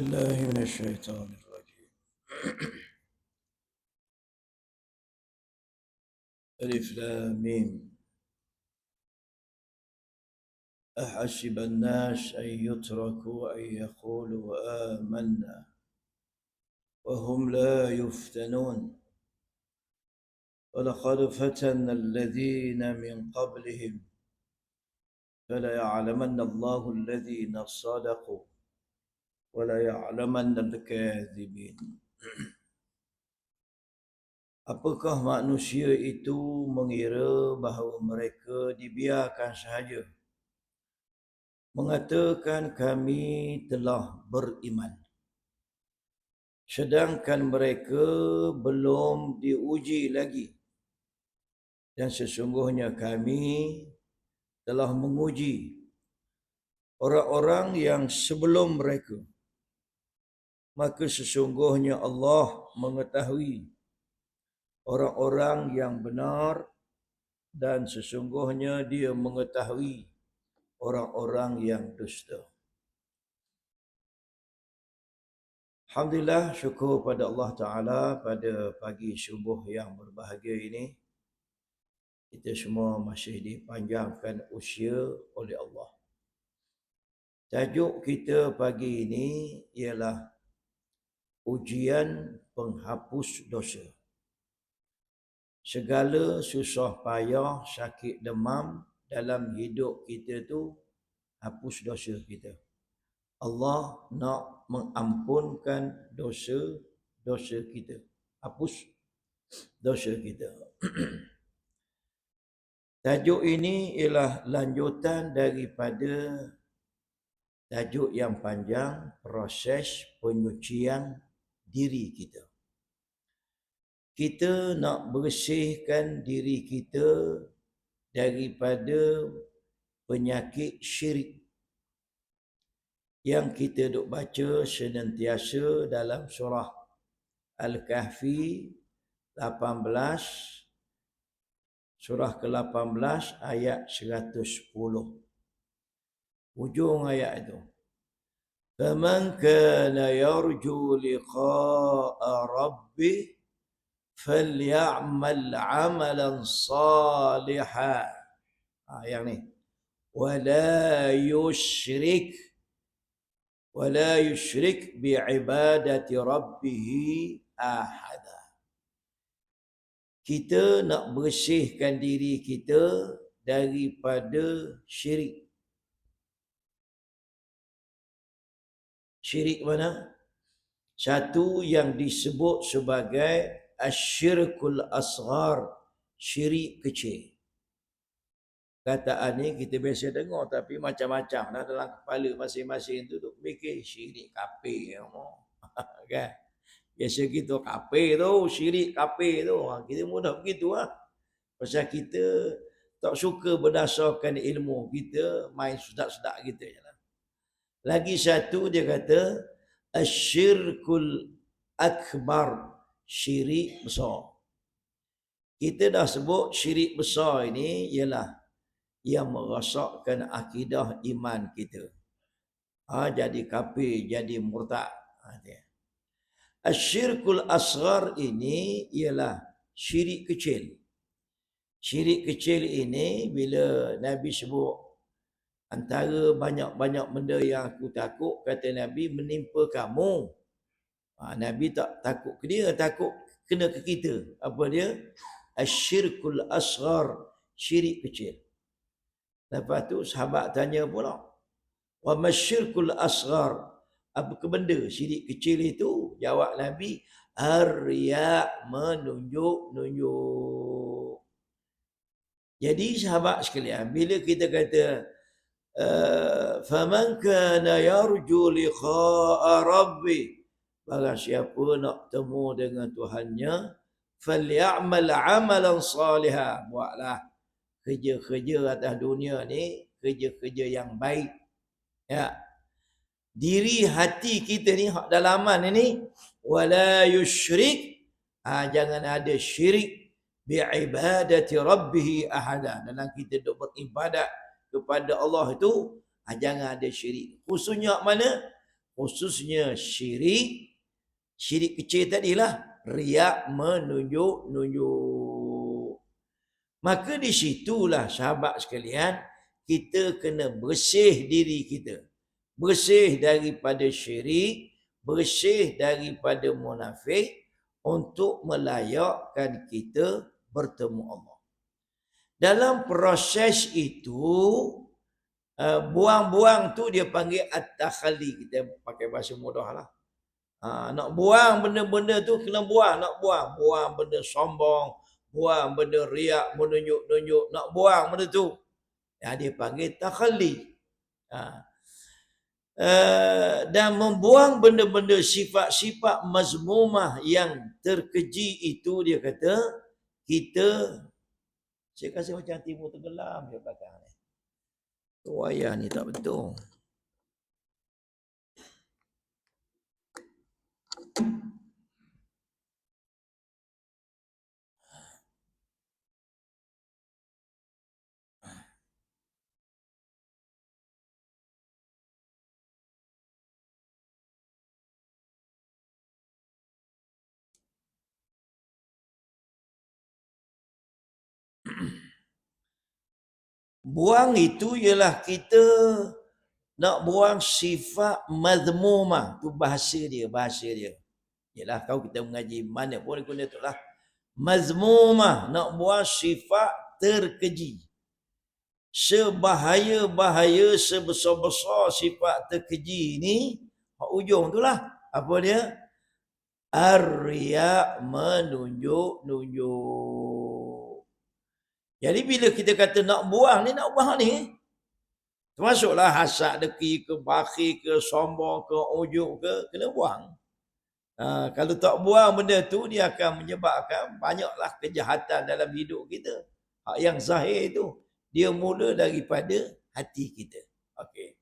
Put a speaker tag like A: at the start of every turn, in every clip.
A: الله من الشيطان الرجيم. ألف لام ميم. أحسب الناس أن يتركوا أن يقولوا آمنا وهم لا يفتنون ولقد فتنا الذين من قبلهم فليعلمن الله الذين صدقوا وليعلمن الكاذبين. Apakah manusia itu mengira bahawa mereka dibiarkan sahaja mengatakan kami telah beriman, sedangkan mereka belum diuji lagi, dan sesungguhnya kami telah menguji orang-orang yang sebelum mereka, maka sesungguhnya Allah mengetahui orang-orang yang benar, dan sesungguhnya Dia mengetahui orang-orang yang dusta. Alhamdulillah, syukur pada Allah Ta'ala pada pagi subuh yang berbahagia ini. Kita semua masih dipanjangkan usia oleh Allah. Tajuk kita pagi ini ialah ujian penghapus dosa. Segala susah payah, sakit demam dalam hidup kita tu hapus dosa kita. Allah nak mengampunkan dosa kita. Hapus dosa kita. Tajuk ini ialah lanjutan daripada tajuk yang panjang, proses penyucian diri kita. Kita nak bersihkan diri kita daripada penyakit syirik yang kita duk baca senantiasa dalam surah Al-Kahfi 18, surah ke-18 ayat 110. Hujung ayat itu. Faman kana yarju liqa'a rabbih falya'mal 'amalan salihan. Yang ni. Wala yushrik bi'ibadati rabbih ahada. Kita nak bersihkan diri kita daripada syirik. Syirik mana? Satu yang disebut sebagai asyirkul asghar, syirik kecil. Kataan ni kita biasa dengar, tapi macam-macam dah dalam kepala masing-masing tu duk fikir syirik kafir kan. Biasa kita kafir tu, syirik kafir tu. Kita mudah begitu lah. Pasal kita tak suka berdasarkan ilmu kita, main sedak-sedak kita je lah. Lagi satu dia kata asyirkul akbar, syirik besar. Kita dah sebut syirik besar ini ialah yang merosakkan akidah iman kita. Jadi kafir, jadi murtad. Asyirkul asghar ini ialah syirik kecil. Syirik kecil ini bila Nabi sebut antara banyak-banyak benda yang aku takut, kata Nabi, menimpa kamu. Nabi tak takut ke dia, takut kena ke kita. Apa dia? Asyirkul asghar, syirik kecil. Lepas tu sahabat tanya pula, wa masyirkul asghar, apa ke benda syirik kecil itu? Jawab Nabi, ar-riya, menunjuk-nunjuk. Jadi sahabat sekalian, bila kita kata faman kana yarju liqa'a rabbi, barang siapa nak temu dengan Tuhannya, falyamal amalan salihan, buatlah kerja-kerja atas dunia ni, kerja-kerja yang baik. Ya. Diri hati kita ni, hak dalaman ni, wala yusyrik, jangan ada syirik bi'ibadati rabbih ahada. Dalam kita duk beribadat kepada Allah itu, jangan ada syirik. Khususnya mana? khususnya syirik kecil tadilah, riak menunjuk. Maka di situlah sahabat sekalian, kita kena bersih diri kita. Bersih daripada syirik, bersih daripada munafik untuk melayakkan kita bertemu Allah. Dalam proses itu, buang-buang tu dia panggil at-takhalli. Kita pakai bahasa mudah lah. Nak buang benda-benda tu kena buang. Nak buang benda sombong, buang benda riak, menunjuk-nunjuk. Nak buang benda tu. Dia panggil takhalli. Dan membuang benda-benda sifat-sifat mazmumah yang terkeji itu, dia kata, saya rasa macam timur tenggelam dia belakang ni. Wayar ni tak betul. Buang itu ialah kita nak buang sifat mazmumah. Tu bahasa dia. Yalah, kau kita mengaji mana pun guna tu lah. Mazmumah, nak buang sifat terkeji. Sebahaya-bahaya, sebesar-besar sifat terkeji ni, ujung tu lah. Apa dia? Ar-riya, menunjuk. Jadi bila kita kata nak buang ni, termasuklah hasad deki ke, bakhil ke, sombong ke, ujub ke, kena buang. Kalau tak buang benda tu, dia akan menyebabkan banyaklah kejahatan dalam hidup kita. Yang zahir tu, dia mula daripada hati kita. Okey.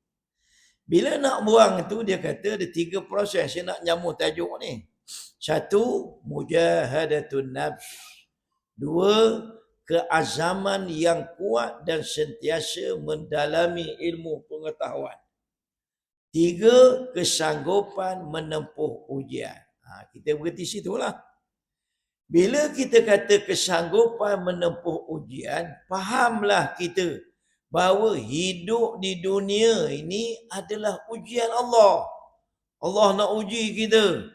A: Bila nak buang tu, dia kata ada 3 proses. Saya nak nyambung tajuk ni. 1, mujahadatun nafs. 2, keazaman yang kuat dan sentiasa mendalami ilmu pengetahuan. 3, kesanggupan menempuh ujian. Kita berhenti situlah. Bila kita kata kesanggupan menempuh ujian, fahamlah kita bahawa hidup di dunia ini adalah ujian Allah. Allah nak uji kita.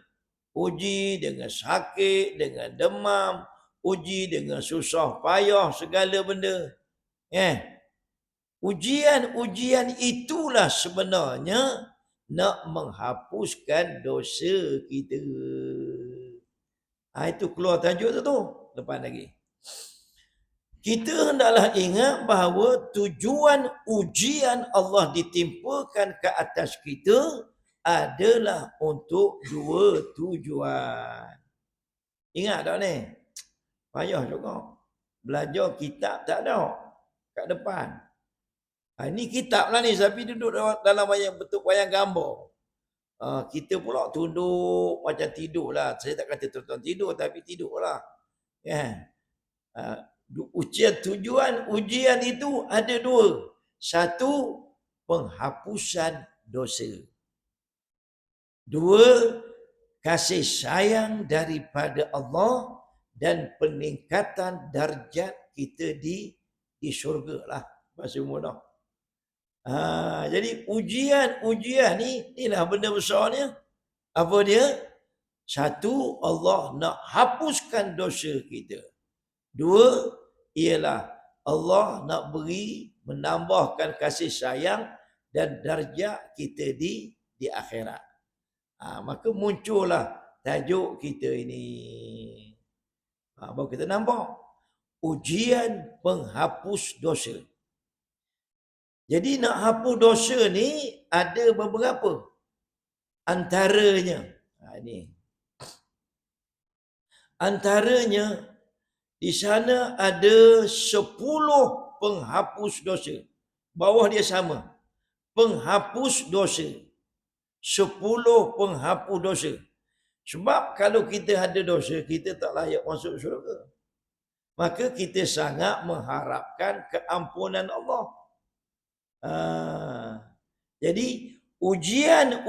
A: Uji dengan sakit, dengan demam, uji dengan susah payah segala benda. Ujian-ujian itulah sebenarnya nak menghapuskan dosa kita. Itu keluar tajuk tu. Lepas lagi. Kita hendaklah ingat bahawa tujuan ujian Allah ditimpakan ke atas kita adalah untuk 2 tujuan. Ingat tak ni? Payah juga. Belajar kitab tak ada kat depan. Ini kitab lah ni, tapi duduk dalam bentuk wayang gambar. Kita pula tunduk macam tidur lah. Saya tak kata tuan-tuan tidur, tapi tidur lah. Tujuan ujian itu ada 2. 1, penghapusan dosa. 2, kasih sayang daripada Allah dan peningkatan darjat kita di syurga lah. Bahasa mudah. Jadi ujian ni, inilah benda besarnya. Apa dia? 1, Allah nak hapuskan dosa kita. 2, ialah Allah nak menambahkan kasih sayang dan darjat kita di akhirat. Maka muncullah tajuk kita ini. Baru kita nampak ujian penghapus dosa. Jadi nak hapus dosa ni ada beberapa. Antaranya di sana ada 10 penghapus dosa. Bawah dia sama. Penghapus dosa. 10 penghapus dosa. Sebab kalau kita ada dosa, kita tak layak masuk syurga. Maka kita sangat mengharapkan keampunan Allah. Jadi Ujian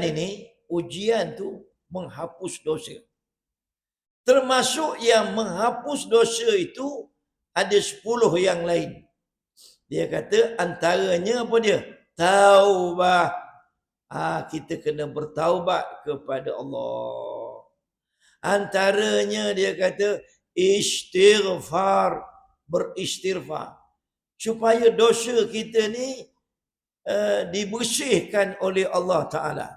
A: ini, ujian tu menghapus dosa. Termasuk yang menghapus dosa itu ada 10 yang lain. Dia kata antaranya apa dia? Taubah. Kita kena bertaubat kepada Allah. Antaranya dia kata istighfar, beristighfar. Supaya dosa kita ni dibersihkan oleh Allah Ta'ala.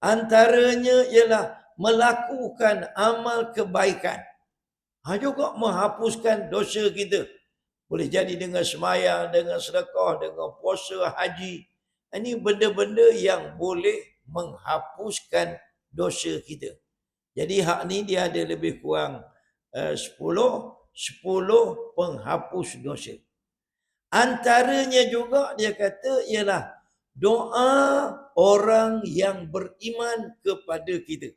A: Antaranya ialah melakukan amal kebaikan. Juga menghapuskan dosa kita. Boleh jadi dengan semayang, dengan sedekah, dengan puasa, haji. Ini benda-benda yang boleh menghapuskan dosa kita. Jadi hak ni dia ada lebih kurang 10 penghapus dosa. Antaranya juga dia kata ialah doa orang yang beriman kepada kita.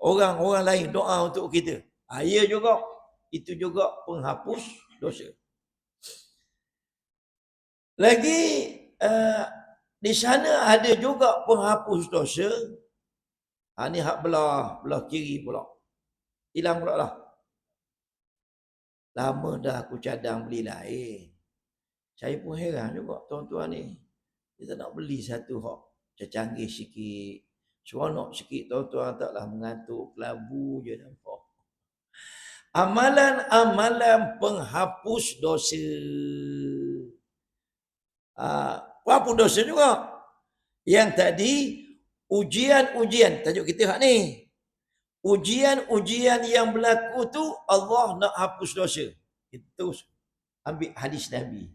A: Orang-orang lain doa untuk kita. Ya juga. Itu juga penghapus dosa. Lagi di sana ada juga penghapus dosa. Ni hak belah kiri pula. Hilang pula lah. Lama dah aku cadang beli lain. Saya pun heran juga tuan-tuan ni. Kita nak beli satu hak canggih sikit. Seronok sikit tuan-tuan, taklah mengantuk, kelabu je nampak. Amalan-amalan penghapus dosa. Penghapus dosa juga. Yang tadi ujian-ujian, tajuk kita hak ni. Ujian-ujian yang berlaku tu Allah nak hapus dosa. Itu ambil hadis Nabi.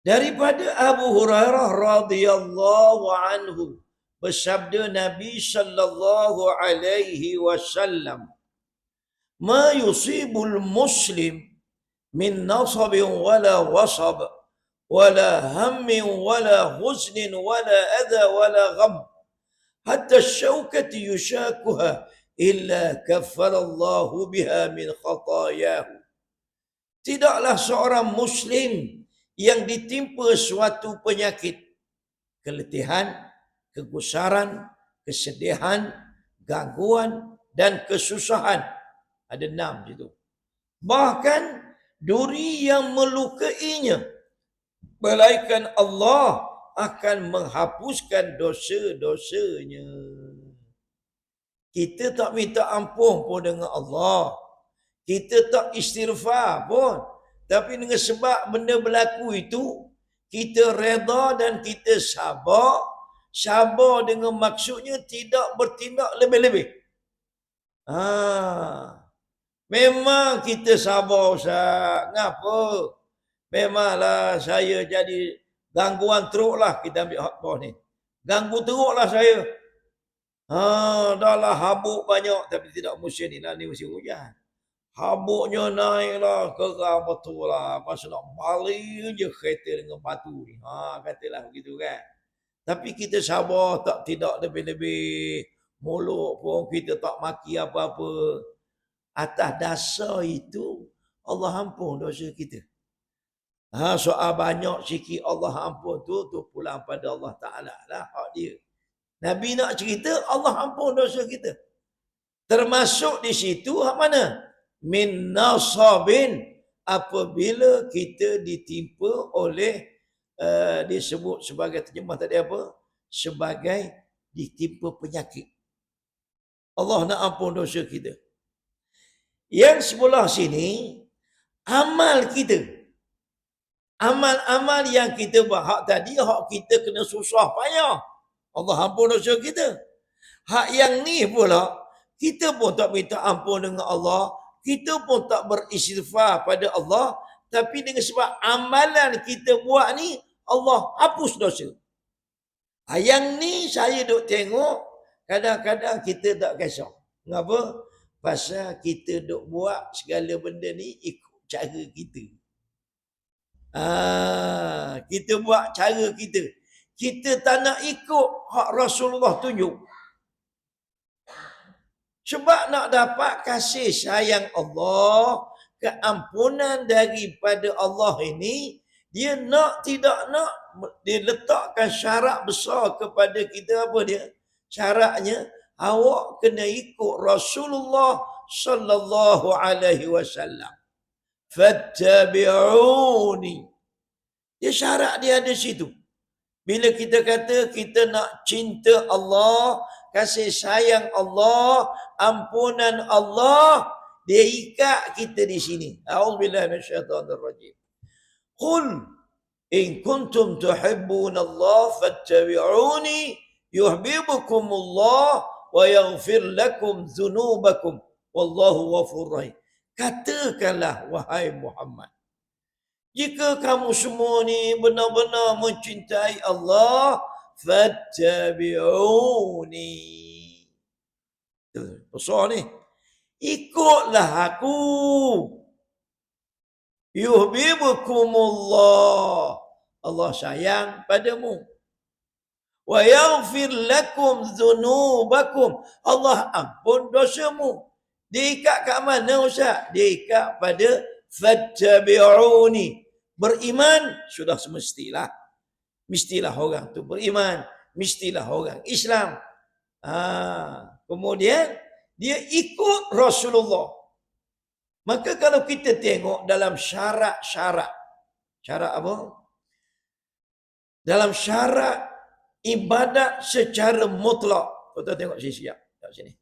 A: Daripada Abu Hurairah radhiyallahu anhu, bersabda Nabi sallallahu alaihi wasallam, "Ma yusibul muslim min nasabin wala wasab wala hammin wala huznin wala adha wala gham hatta syaukati yushakuha illa kaffarallahu biha min khatayahu." Tidaklah seorang muslim yang ditimpa suatu penyakit, keletihan, kegusaran, kesedihan, gangguan dan kesusahan. Ada 6 situ. Bahkan duri yang melukainya, melainkan Allah akan menghapuskan dosa-dosanya. Kita tak minta ampun pun dengan Allah. Kita tak istighfar pun. Tapi dengan sebab benda berlaku itu, kita reda dan kita sabar. Sabar dengan maksudnya tidak bertindak lebih-lebih. Memang kita sabar, Ustaz. Ngapa? Memanglah saya jadi gangguan teruk lah. Kita ambil hak bawah ni. Ganggu teruk lah saya. Dah lah habuk banyak. Tapi tidak musim ni lah. Ni musim hujan. Habuknya naik lah. Kerang betul lah. Masa nak balik je kereta dengan batu ni. Katalah begitu kan. Tapi kita sabar. Tidak lebih-lebih. Mulut pun kita tak maki apa-apa. Atas dasar itu, Allah ampun dosa kita. Soal banyak sikit Allah ampun tu pulang pada Allah Ta'ala lah. Hak dia. Nabi nak cerita, Allah ampun dosa kita. Termasuk di situ hak mana? Min nasabin, apabila kita ditimpa oleh disebut sebagai terjemah tadi apa? Sebagai ditimpa penyakit. Allah nak ampun dosa kita. Yang sebelah sini, amal kita. Amal-amal yang kita buat. Hak tadi, hak kita kena susah payah. Allah ampun dosa kita. Hak yang ni pula, kita pun tak minta ampun dengan Allah. Kita pun tak beristighfar pada Allah. Tapi dengan sebab amalan kita buat ni, Allah hapus dosa. Yang ni saya duk tengok, kadang-kadang kita tak kisah. Mengapa? Pasal kita duk buat segala benda ni ikut cara kita. Kita buat cara kita. Kita tak nak ikut hak Rasulullah tunjuk. Sebab nak dapat kasih sayang Allah, keampunan daripada Allah ini, Dia nak tidak nak, dia letakkan syarat besar kepada kita. Apa dia? Syaratnya, awak kena ikut Rasulullah sallallahu alaihi wasallam. Fattabi'uni. Dia syarat dia ada situ. Bila kita kata kita nak cinta Allah, kasih sayang Allah, ampunan Allah, dia ikat kita di sini. A'udzubillahi minasyaitonir rajim. Qul in kuntum tuhibbuna Allah fattabi'uni yuhibbukumullah wa yaghfir lakum dzunubakum wallahu ghafurur rahim. Katakanlah wahai Muhammad, jika kamu semua ni benar-benar mencintai Allah, fattabi'uni. Besar ni. Ikutlah aku. Yuhibbukumullah. Allah sayang padamu. Wa yaghfir lakum dzunubakum. Allah ampun dosamu. Diikat kat mana Ustaz? Diikat pada fattabi'uni. Beriman sudah semestilah. Mestilah orang tu beriman. Mestilah orang Islam. Kemudian dia ikut Rasulullah. Maka kalau kita tengok dalam syarat-syarat. Syarat apa? Dalam syarat ibadat secara mutlak. Kau tengok siap kat sini.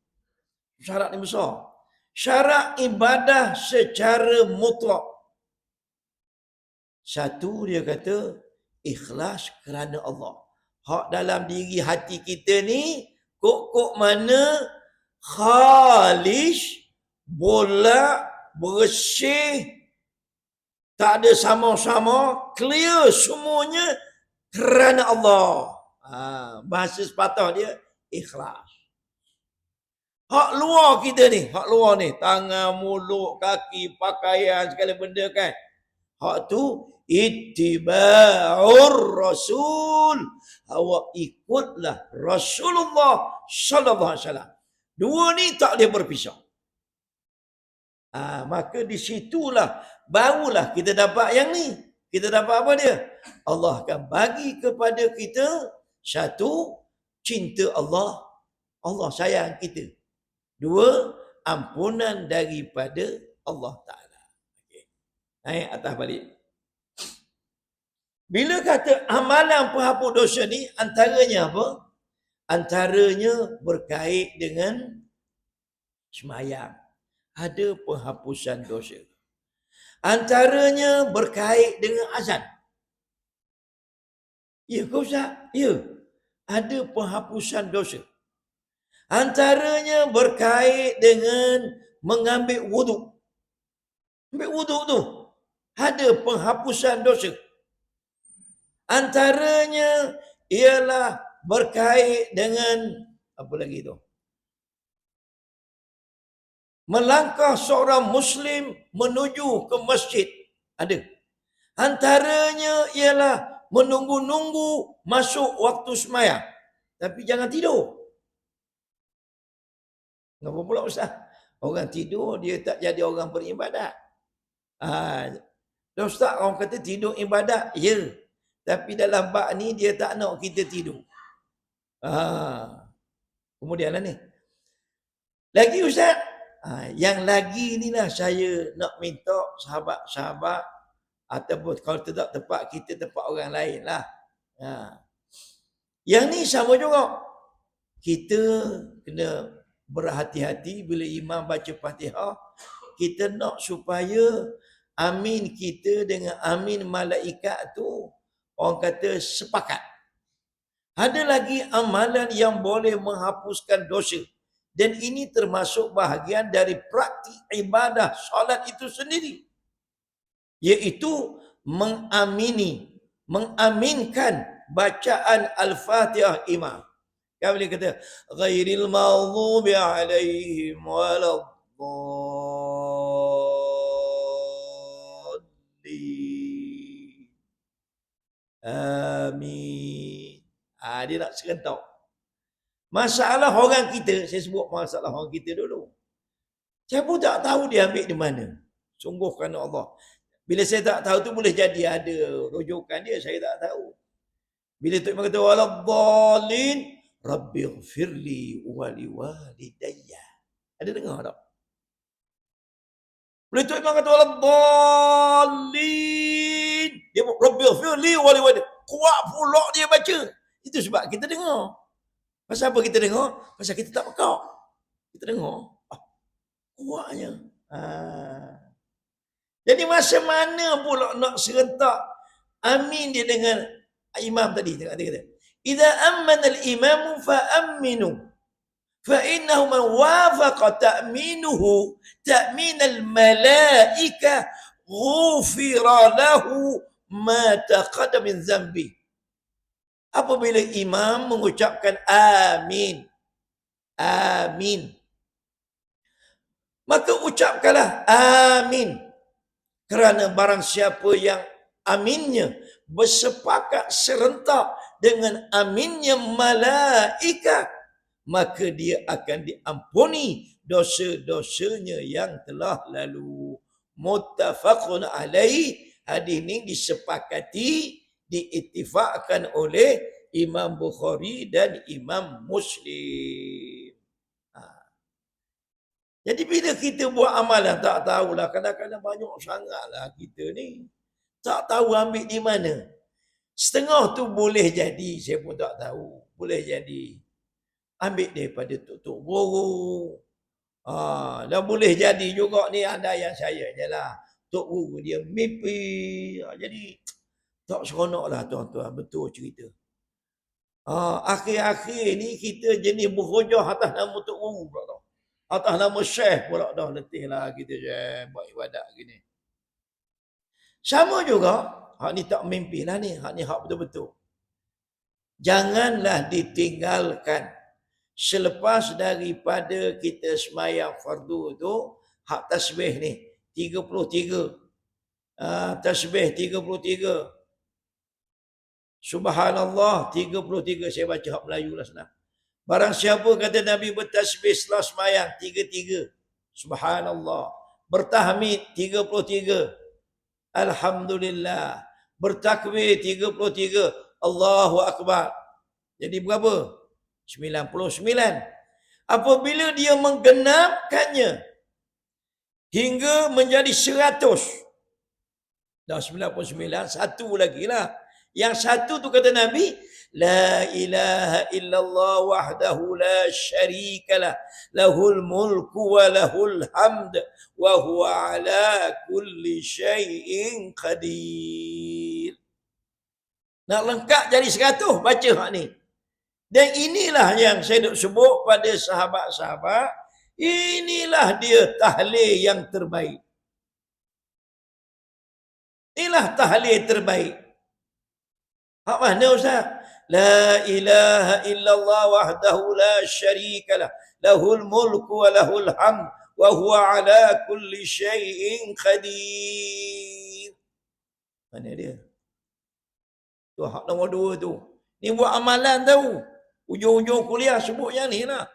A: Syarat ni besar. Syarat ibadah secara mutlak. Satu, dia kata ikhlas kerana Allah. Hak dalam diri hati kita ni kok mana khalis, bolak, bersih, tak ada sama-sama, clear semuanya kerana Allah. Bahasa sepatah dia ikhlas. Hak luar kita ni, hak luar ni, tangan, mulut, kaki, pakaian, segala benda kan. Hak tu ittiba'ur rasul. Awak ikutlah Rasulullah sallallahu alaihi wasallam. Dua ni tak boleh berpisah. Maka di situlah barulah kita dapat yang ni. Kita dapat apa dia? Allah akan bagi kepada kita satu, cinta Allah. Allah sayang kita. Dua, ampunan daripada Allah Ta'ala. Okay. Naik atas balik. Bila kata amalan penghapus dosa ni, antaranya apa? Antaranya berkait dengan sembahyang. Ada penghapusan dosa. Antaranya berkait dengan azan. Ya ke Ustaz? Ya. Ada penghapusan dosa. Antaranya berkait dengan mengambil wuduk. Ambil wuduk tu ada penghapusan dosa. Antaranya ialah berkait dengan apa lagi tu? Melangkah seorang Muslim menuju ke masjid. Ada. Antaranya ialah menunggu-nunggu masuk waktu sembahyang. Tapi jangan tidur. Kenapa pula Ustaz? Orang tidur dia tak jadi orang beribadat. Ustaz orang kata tidur ibadat. Ya. Tapi dalam bab ni dia tak nak kita tidur. Kemudian lah ni. Lagi Ustaz. Yang lagi ni lah saya nak minta sahabat-sahabat ataupun kalau tidak tempat kita, tempat orang lain lah. Yang ni sama juga. Kita kena berhati-hati bila imam baca Fatihah. Kita nak supaya amin kita dengan amin malaikat tu orang kata sepakat. Ada lagi amalan yang boleh menghapuskan dosa. Dan ini termasuk bahagian dari praktik ibadah solat itu sendiri. Iaitu mengaminkan bacaan Al-Fatihah imam. Kan boleh kata ghairil maghdubi alaihim waladdallin. Amin. Dia nak serentak. Masalah orang kita, saya sebut masalah orang kita dulu. Saya pun tak tahu dia ambil di mana. Sungguh kerana Allah. Bila saya tak tahu tu boleh jadi ada rujukan dia, saya tak tahu. Bila Tok Imam kata waladdallin rabbighfirli wa liwalidayya. Ada dengar tak? Bila Tok Imam kata waladdallin, dia rabbighfirli wa liwalidayya. Kuat pula dia baca. Itu sebab kita dengar. Pasal apa kita dengar? Pasal kita tak pekak. Kita dengar. Kuatnya. Jadi masa mana pula nak serentak amin dia dengan imam tadi. Dia kata, idza ammana al-imamu fa aminu fa innahu man wafaqa ta'minuhu ta'min al-malaika ghufira lahu ma taqaddama min dhanbi. Apabila imam mengucapkan amin, amin, maka ucapkanlah amin. Kerana barang siapa yang aminnya bersepakat serentak dengan aminnya malaikat, maka dia akan diampuni dosa-dosanya yang telah lalu. Muttafaqun alaih. Hadis ini disepakati, diittifakkan oleh Imam Bukhari dan Imam Muslim. Jadi bila kita buat amalan, tak tahulah, kadang-kadang banyak sangatlah kita ni. Tak tahu ambil di mana. Setengah tu boleh jadi, saya pun tak tahu. Boleh jadi. Ambil daripada tok-tok guru. Dan boleh jadi juga ni anda yang saya je lah. Tok guru dia mimpi. Jadi tak seronok lah tuan-tuan, betul cerita. Akhir-akhir ni kita jenis berhujah atas nama tok guru pula tau. Atas nama syekh pula dah letih lah kita je buat ibadat gini. Sama juga, hak ni tak mimpi lah ni, hak ni hak betul-betul. Janganlah ditinggalkan selepas daripada kita semayang fardu tu, hak tasbih ni, 33. Tasbih 33. Subhanallah 33, saya baca hak Melayu lah senang. Barang siapa kata Nabi bertasbih setelah semayang 33. Subhanallah. Bertahmid 33. Alhamdulillah. Bertakbir 33. Allahu Akbar. Jadi berapa? 99. Apabila dia menggenapkannya hingga menjadi 100. Dah 99, satu lagi lah. Yang satu tu kata Nabi, la ilaha illallah wahdahu la syarikalah, lahul mulku wa lahul hamd wa huwa ala kulli syai'in qadir. Nak lengkap jadi 100, baca hak ni. Dan inilah yang saya nak sebut pada sahabat-sahabat, inilah dia tahlil yang terbaik. Inilah tahlil terbaik. Hak mana Ustaz? La ilaha illallah wahdahu la syarikalah, lahul mulku wa lahul hamd wa huwa ala kulli syai'in qadir. Mana dia? Tu hak nombor 2 tu. Ni buat amalan tahu. Ujung-ujung kuliah sebut yang ni lah.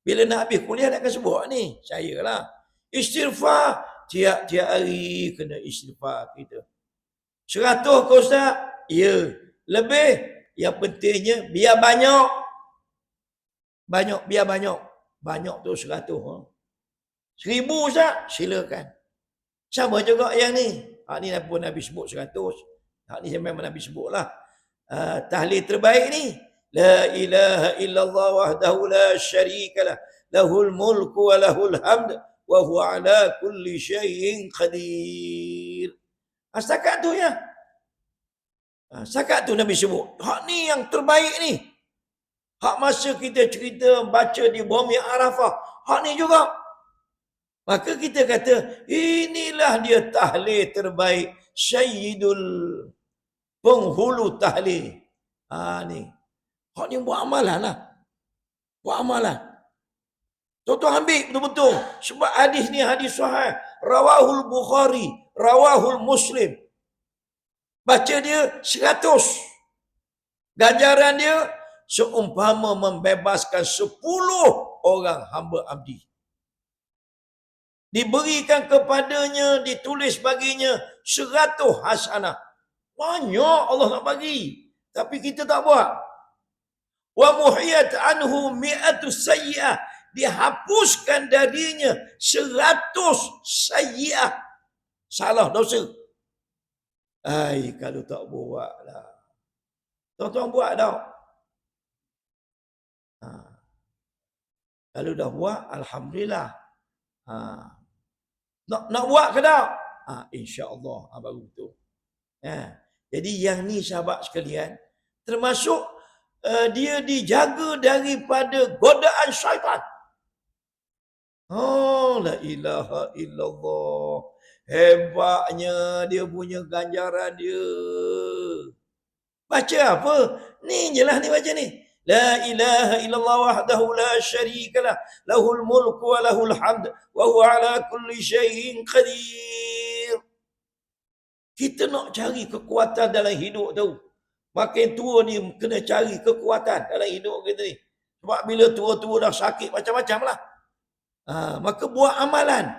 A: Bila nak habis kuliah nak sebut ni. Saya lah. Istighfar. Tiap-tiap hari kena istighfar kita. 100 ke Ustaz? Ya. Lebih, yang pentingnya biar banyak. Banyak, biar banyak. Banyak tu 100. 1000 Ustaz, silakan. Sama juga yang ni. Hak ni pun Nabi sebut 100. Hak ni memang Nabi sebut lah. Tahlil terbaik ni. La ilaha illallah wahdahu la syarikalah, lahul mulku wa lahul hamd wa huwa ala kulli syai'in qadir. Setakat tu ya. Setakat tu Nabi sebut. Hak ni yang terbaik ni. Hak masa kita cerita baca di bumi Arafah. Hak ni juga. Maka kita kata, inilah dia tahlil terbaik. Sayyidul penghulu tahlil. Ni. Hak ni buat amalan lah. Buat amalan. Tuan-tuan ambil betul-betul. Sebab hadis ni hadis sahih. Rawahul Bukhari. Rawahul Muslim. Baca dia 100. Ganjaran dia seumpama membebaskan 10 orang hamba abdi. Diberikan kepadanya, ditulis baginya 100 hasanah. Banyak Allah nak bagi. Tapi kita tak buat. Wa muhiyat anhu mi'atu sayyi'ah. Dihapuskan darinya 100 sayyi'ah. Salah dosa. Ai, kalau tak buat lah. Tuan-tuan buat tak? Ha. Kalau dah buat, Alhamdulillah. Ha. Nak buat ke tak? Ha, InsyaAllah. Ha, baru betul. Ha. Jadi yang ni sahabat sekalian, termasuk dia dijaga daripada godaan syaitan. Oh, la ilaha illallah. Hebatnya dia punya ganjaran dia. Baca apa? Ni je lah ni baca ni. La ilaha illallah wahdahu la syarikalah. Lahul mulku wa lahul hamd. Wa huwa ala kulli syai'in qadir. Kita nak cari kekuatan dalam hidup tu. Makin tua ni kena cari kekuatan dalam hidup kita ni. Sebab bila tua-tua dah sakit macam-macam lah. Maka buat amalan.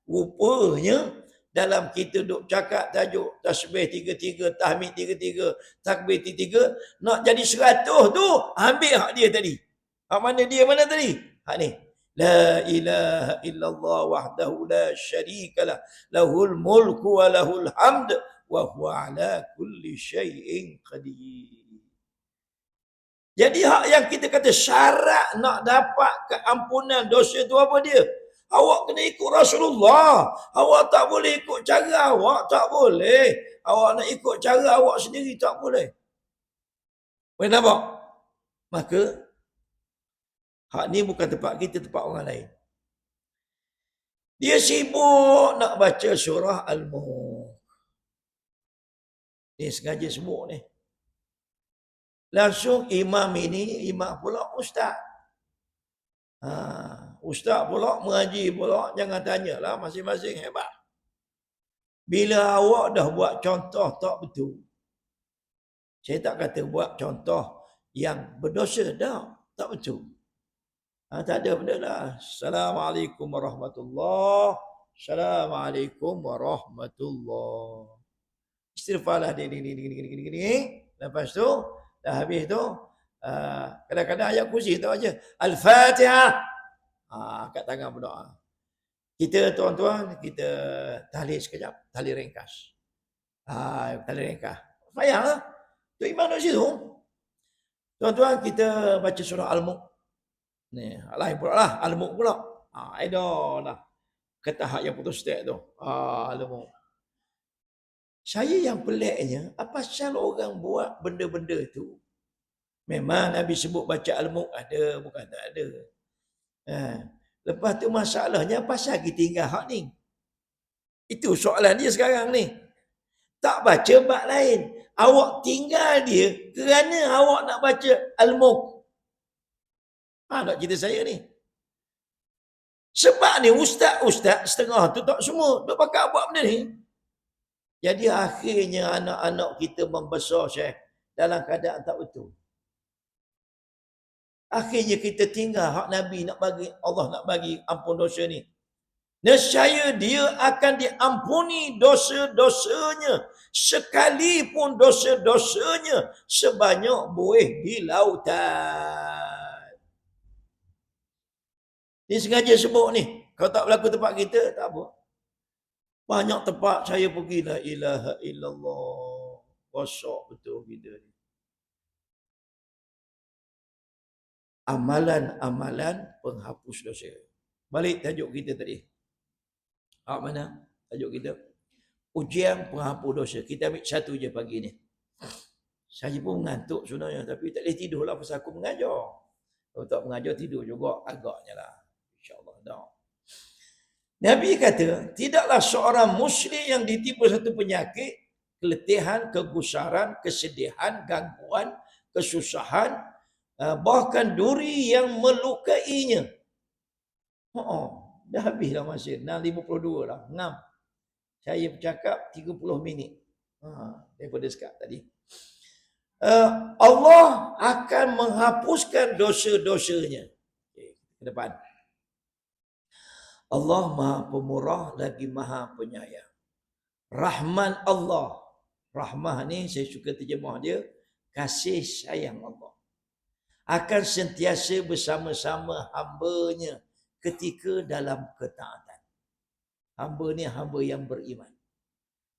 A: Rupanya dalam kita duk cakap tajuk tasbih 33, tahmid 33, takbir 33, nak jadi 100 tu, ambil hak dia tadi. Hak mana dia mana tadi? Hak ni. La ilaha illallah wahdahu la syarikalah. Lahul mulku wa lahul hamd. Wa huwa ala kulli syai'in qadir. Jadi hak yang kita kata syarat nak dapat keampunan dosa tu apa dia? Awak kena ikut Rasulullah. Awak tak boleh ikut cara awak. Tak boleh. Awak nak ikut cara awak sendiri. Tak boleh. Boleh nampak? Maka, hak ni bukan tempat kita, tempat orang lain. Dia sibuk nak baca surah Al-Mulk. Ni sengaja sibuk ni. Langsung imam ini, imam pula ustaz. Ustaz pula, mengaji pula, jangan tanyalah, masing-masing hebat. Bila awak dah buat contoh tak betul, saya tak kata buat contoh yang berdosa, tak betul. Tak ada benda lah. Assalamualaikum warahmatullahi. Assalamualaikum warahmatullahi. Istighfarlah ni. Lepas tu, dah habis tu, kadang-kadang ayat kursi tu aja. Al-Fatihah. Kat tangan berdoa. Kita tuan-tuan, kita tahlil sekejap. Tahlil ringkas. Tahlil ringkas. Payah lah. Tu imam di situ. Tuan-tuan, kita baca surah Al-Mulk. Ni, lain pula lah. Al-Mulk pula. Dah lah. Kata hak yang putus step tu. Al-Mulk. Saya yang peliknya, apa pasal orang buat benda-benda tu? Memang Nabi sebut baca Al-Mulk ada, bukan tak ada. Lepas tu masalahnya pasal kita tinggal hak ni. Itu soalan dia sekarang ni. Tak baca bab lain. Awak tinggal dia kerana awak nak baca Al-Mulk. Tak cerita saya ni. Sebab ni ustaz-ustaz setengah tu tak semua duk pakai buat benda ni. Jadi akhirnya anak-anak kita membesar Syekh dalam keadaan tak betul. Akhirnya kita tinggal hak Nabi nak bagi, Allah nak bagi ampun dosa ni. Nescaya dia akan diampuni dosa-dosanya. Sekalipun dosa-dosanya sebanyak buih di lautan. Ini sengaja sebut ni. Kalau tak berlaku tempat kita, tak apa. Banyak tempat saya pergi, la ilaha illallah. Kosok betul kita ni. Amalan-amalan penghapus dosa. Balik tajuk kita tadi. Mana tajuk kita? Ujian penghapus dosa. Kita ambil satu je pagi ni. Saya pun mengantuk sebenarnya. Tapi tak boleh tidur lah pasal aku mengajar. Kalau tak mengajar tidur juga agaknya lah. InsyaAllah dah. Nabi kata, tidaklah seorang muslim yang ditipu satu penyakit, keletihan, kegusaran, kesedihan, gangguan, kesusahan, bahkan duri yang melukainya. Dah habis dah masa. 6.52 lah. 6. Saya bercakap 30 minit. Daripada sekat tadi. Allah akan menghapuskan dosa-dosanya. Okay, ke depan. Allah Maha Pemurah lagi Maha Penyayang. Rahman Allah. Rahmah ni saya suka terjemah dia, kasih sayang Allah. Akan sentiasa bersama-sama hamba-Nya ketika dalam ketaatan. Hamba ni hamba yang beriman.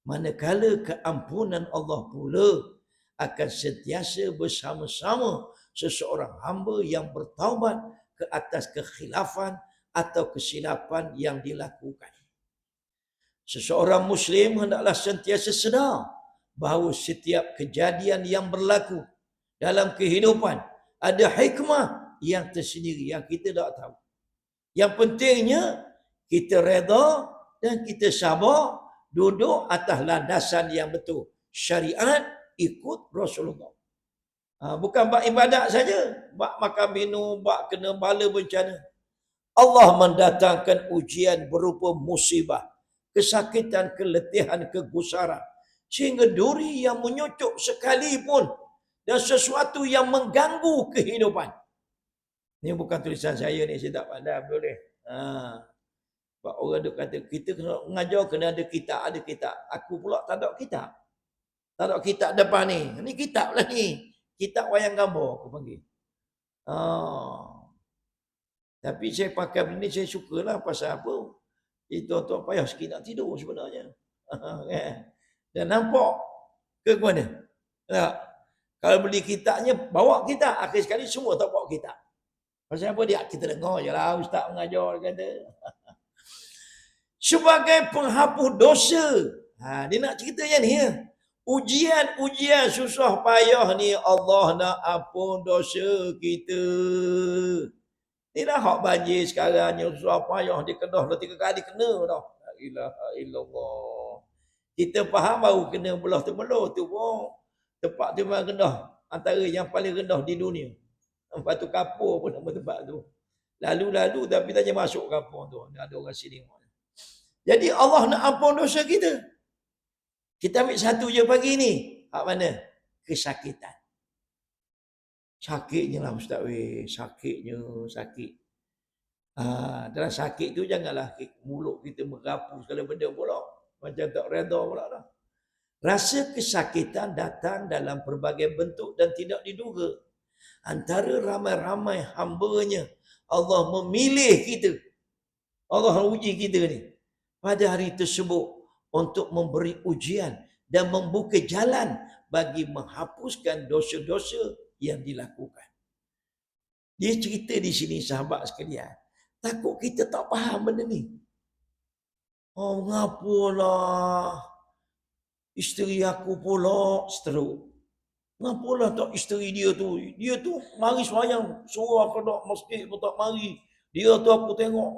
A: Manakala keampunan Allah pula akan sentiasa bersama-sama seseorang hamba yang bertaubat ke atas kekhilafan atau kesilapan yang dilakukan. Seseorang Muslim hendaklah sentiasa sedar bahawa setiap kejadian yang berlaku dalam kehidupan ada hikmah yang tersendiri yang kita tak tahu. Yang pentingnya kita redha dan kita sabar, duduk atas landasan yang betul. Syariat, ikut Rasulullah. Bukan bab ibadat saja, bab makan minum, bab kena bala bencana. Allah mendatangkan ujian berupa musibah, kesakitan, keletihan, kegusaran, sehingga duri yang menyucuk sekalipun dan sesuatu yang mengganggu kehidupan. Ini bukan tulisan saya ni, saya tak pandai boleh. Sebab orang duk kata kita kena mengajar kena ada kitab. Aku pula tak ada kitab. Tak ada kitab depan ni. Ni kitab lah ni. Kitab wayang gambar aku panggil. Tapi saya pakai benda ni saya sukalah pasal apa? Tuan-tuan payah sikit nak tidur sebenarnya. Dan nampak ke mana? Tak? Kalau beli kitabnya, bawa kitab. Akhir sekali semua tak bawa kitab. Pasal apa dia? Kita dengar je lah ustaz mengajar kata. Sebagai penghapus dosa. Dia nak cerita yang ni ya. Ujian-ujian susah payah ni Allah nak ampun dosa kita. Ni dah hak banjir sekarang yang susah payah dia kena dah 3 kali kena dah. La ilaha illallah. Kita faham baru kena belah tebelah tu pun. Tempat tu memang rendah. Antara yang paling rendah di dunia. Batu kapur pun nama tempat tu. Lalu-lalu tapi tanya masuk kapur tu. Ada orang sini. Jadi Allah nak ampun dosa kita. Kita ambil satu je pagi ni. Hak mana? Kesakitan. Sakitnya lah Ustaz weh. Sakitnya. Dalam sakit tu janganlah mulut kita merapu segala benda pula. Macam tak reda pula dah. Rasa kesakitan datang dalam pelbagai bentuk dan tidak diduga. Antara ramai-ramai hamba-Nya, Allah memilih kita. Allah uji kita ni. Pada hari tersebut untuk memberi ujian dan membuka jalan bagi menghapuskan dosa-dosa yang dilakukan. Dia cerita di sini sahabat sekalian. Takut kita tak faham benda ni. Mengapalah isteri aku pula stroke. Mengapalah tak isteri dia tu? Dia tu mari sembahyang, suruh aku duduk masjid pun tak mari. Dia tu aku tengok.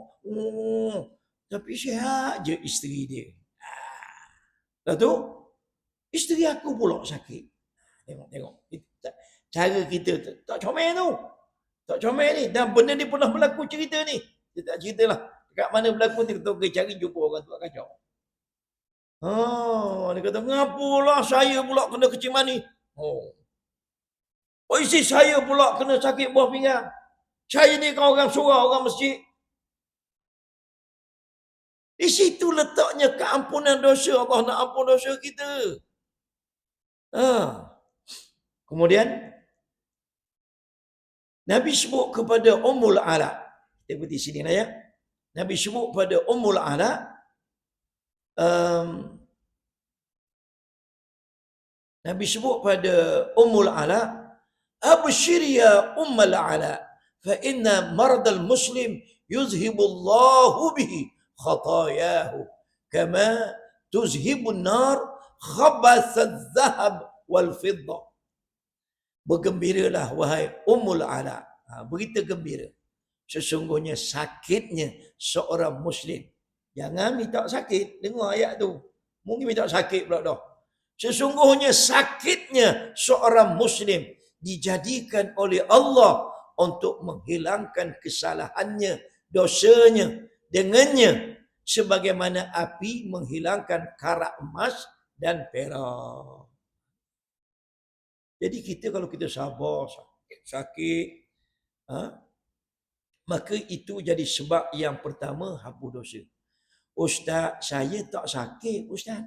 A: Tapi sihat je isteri dia. Lepas tu, isteri aku pula sakit. Tengok. Cara kita tak comel tu. Tak comel ni. Dan benda ni pernah berlaku cerita ni. Dia tak ceritalah. Dekat mana berlaku ni, kita pergi cari jumpa orang tu kacau. Dia kata, ngapalah saya pula kena kecil mani? Isteri saya pula kena sakit buah pinggang. Saya ni kan orang surau, orang masjid. Di situ letaknya keampunan dosa. Allah nak ampun dosa kita. Kemudian Nabi sebut kepada Ummul Ala. Kita pergi sini lah ya. Nabi sebut pada Ummul Ala. Nabi sebut pada Ummul Ala. Abshir ya Ummul Ala. Fa inna mardal muslim yuzhibullahu bihi khatayahu. Kama tuzhibun nar khabasat zahab wal fiddah. Bergembiralah wahai Ummul Ala. Berita gembira. Sesungguhnya sakitnya seorang Muslim. Jangan minta sakit. Dengar ayat tu. Mungkin minta sakit pula dah. Sesungguhnya sakitnya seorang Muslim dijadikan oleh Allah untuk menghilangkan kesalahannya, dosanya dengannya. Sebagaimana api menghilangkan karat emas dan perak. Jadi kita kalau kita sabar, sakit, maka itu jadi sebab yang pertama hapus dosa. Ustaz, saya tak sakit Ustaz.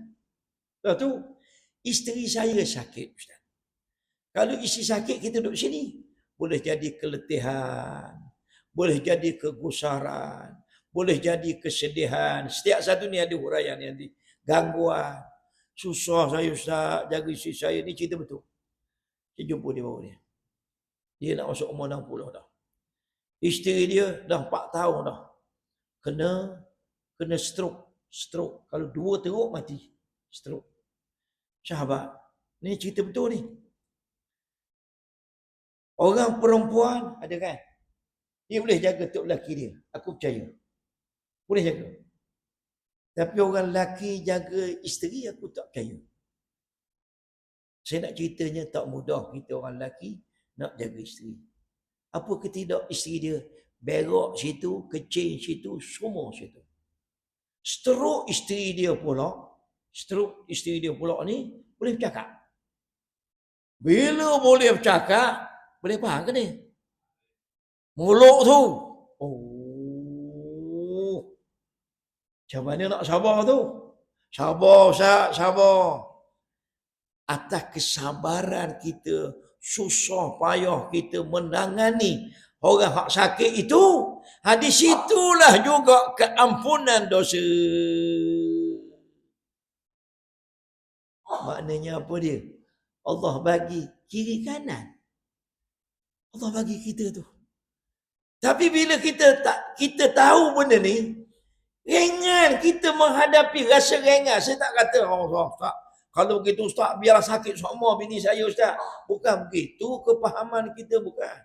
A: Dah tu, isteri saya sakit, Ustaz. Kalau isteri sakit, kita duduk sini. Boleh jadi keletihan. Boleh jadi kegusaran. Boleh jadi kesedihan. Setiap satu ni ada huraian yang gangguan. Susah saya, Ustaz, jaga isteri saya. Ni cerita betul. Saya jumpa dia baru ni. Dia nak masuk umur 60 dah. Isteri dia dah 4 tahun dah. Kena stroke. Kalau 2 teruk mati. Stroke. Sahabat. Ni cerita betul ni. Orang perempuan ada kan? Dia boleh jaga tok lelaki dia. Aku percaya. Boleh jaga. Tapi orang lelaki jaga isteri, aku tak percaya. Saya nak ceritanya tak mudah kita orang lelaki nak jaga isteri. Apa ke tidak isteri dia berok situ, kecil situ, semua situ. Stroke isteri dia pula ni boleh bercakap. Bila boleh bercakap, boleh faham ke ni? Mulut tu. Oh. Macam mana nak sabar tu? Sabar, Ustaz, sabar. Atas kesabaran kita, susah payah kita menangani orang hak sakit itu, di situlah juga keampunan dosa. Maknanya apa dia? Allah bagi kiri kanan. Allah bagi kita tu. Tapi bila kita tahu benda ni, ringan kita menghadapi rasa ringan. Saya tak kata tak. Kalau begitu Ustaz, biarlah sakit semua bini saya, Ustaz. Bukan begitu kepahaman kita, bukan.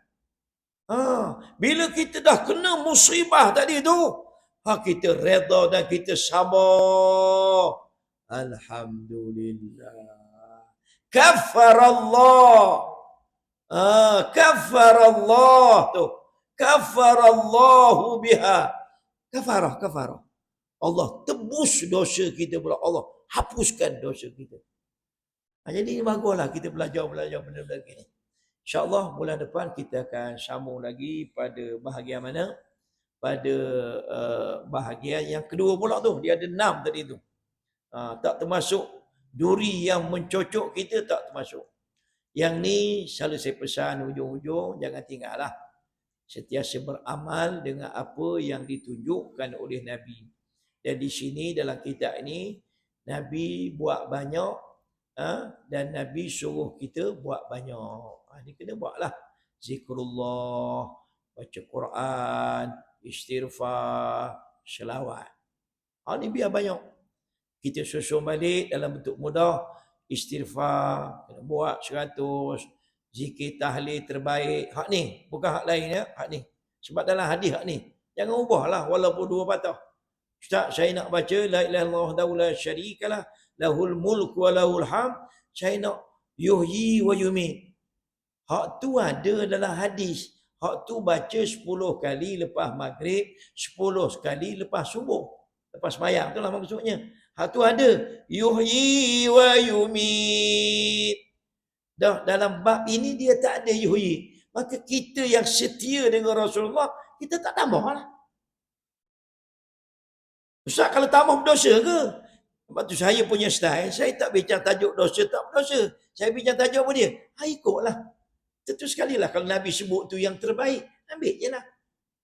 A: Bila kita dah kena musibah tadi tu, kita reda dan kita sabar. Alhamdulillah. Kafarallah. Kafarallah tu. Kafarallahu biha. Kafarah. Allah tebus dosa kita pula. Allah hapuskan dosa kita. Jadi baguslah kita belajar benda-benda ni. InsyaAllah bulan depan kita akan sambung lagi pada bahagian mana? Pada bahagian yang kedua pula tu. Dia ada 6 tadi tu. Tak termasuk duri yang mencocok kita, tak termasuk. Yang ni selalu saya pesan hujung-hujung, jangan tinggallah. Sentiasa beramal dengan apa yang ditunjukkan oleh Nabi. Dan di sini dalam kitab ini, Nabi buat banyak dan Nabi suruh kita buat banyak. Ini kena buatlah. Zikrullah, baca Quran, istighfar, selawat. Ini biar banyak. Kita susun balik dalam bentuk mudah. Istighfar, kena buat 100. Zikir tahlil terbaik. Hak ni, bukan hak lain ya. Hak ni. Sebab dalam hadis hak ni. Jangan ubahlah walaupun 2 patah. Ustaz, saya nak baca la ilaha illallah wahdahu la syarikalah lahul mulk wa lahul hamd. Saya nak yuhyi wa yumit. Hak tu ada dalam hadis. Hak tu baca 10 kali lepas maghrib, 10 sekali lepas subuh. Lepas sembahyang, itulah maksudnya. Hak tu ada. Yuhyi wa yumit. Dah dalam bab ini dia tak ada yuhyi. Maka kita yang setia dengan Rasulullah, kita tak tambah lah. Ustaz, kalau tambah berdosa ke? Sebab tu saya punya style, saya tak bincang tajuk dosa tak berdosa. Saya bincang tajuk apa dia? Ikutlah. Tentu sekali lah kalau Nabi sebut tu yang terbaik, ambil je lah.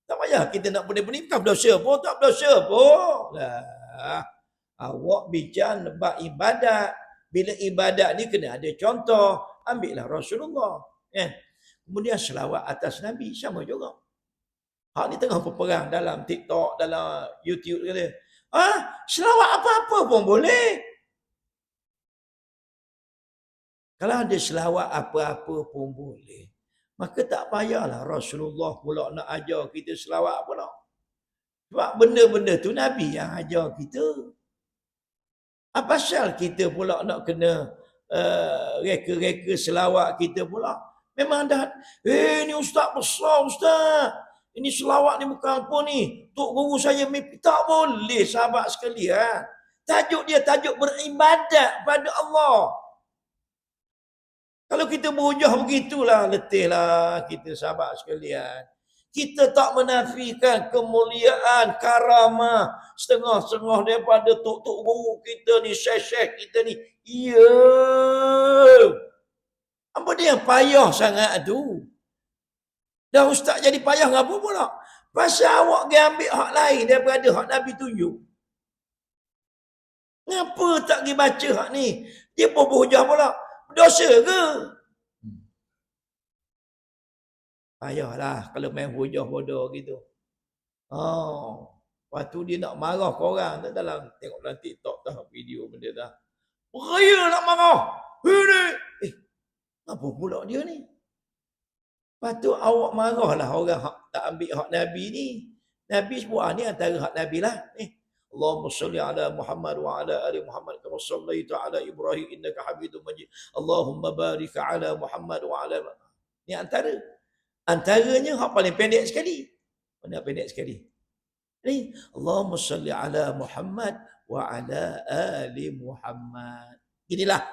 A: Tak payah kita nak benih-benih, bukan berdosa pun, tak berdosa pun. Lah. Awak bincang bab ibadat. Bila ibadat ni kena ada contoh. Ambillah Rasulullah. Kemudian selawat atas Nabi, sama juga. Hak ni tengah berperang dalam TikTok, dalam YouTube kata. Selawat apa-apa pun boleh. Kalau ada selawat apa-apa pun boleh. Maka tak payahlah Rasulullah pula nak ajar kita selawat pula. Sebab benda-benda tu Nabi yang ajar kita. Apa pasal kita pula nak kena reka-reka selawat kita pula? Memang dah, ni ustaz besar ustaz. Ini selawat ni bukan apa ni. Tok guru saya mimpi. Tak boleh sahabat sekalian. Tajuk dia tajuk beribadat pada Allah. Kalau kita berhujah begitulah, letihlah kita sahabat sekalian. Kita tak menafikan kemuliaan, karamah, setengah-setengah daripada tok-tok guru kita ni, syekh-syekh kita ni. Ya. Apa dia payah sangat tu? Dah ustaz jadi payah ngapa pula? Pasal awak pergi ambil hak lain daripada hak Nabi tunjuk. Ngapa tak pergi baca hak ni? Dia pun berhujah pula. Dosa ke? Payahlah kalau main hujah bodoh gitu. Oh. Lepas tu dia nak marah korang. Tak dalam tengok dalam TikTok dah video benda dah. Raya nak marah. Ini. Apa pula dia ni? Lepas tu awak marahlah orang tak ambil hak Nabi ni. Nabi sebut ni antara hak Nabi lah. Allahumma salli ala Muhammad wa ala ali Muhammad kama sallaita ala Ibrahim innaka Hamidum Majid. Allahumma barik ala Muhammad wa ala. Ni antaranya hak paling pendek sekali. Mana pendek sekali? Ni Allahumma salli ala Muhammad wa ala ali Muhammad. Inilah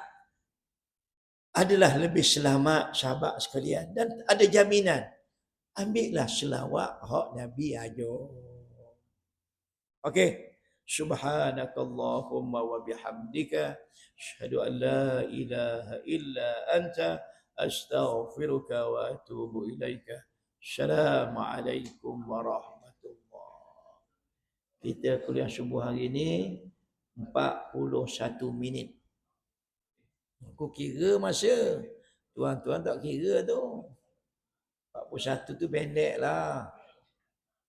A: adalah lebih selamat sahabat sekalian dan ada jaminan. Ambillah selawat hak Nabi ajar. Okey. Subhanakallahumma wa bihamdika asyhadu an la ilaha illa anta astaghfiruka wa atubu ilaika. Assalamualaikum warahmatullahi. Kita kuliah subuh hari ini 41 minit. Aku kira masa. Tuan-tuan tak kira tu. 41 tu pendek lah.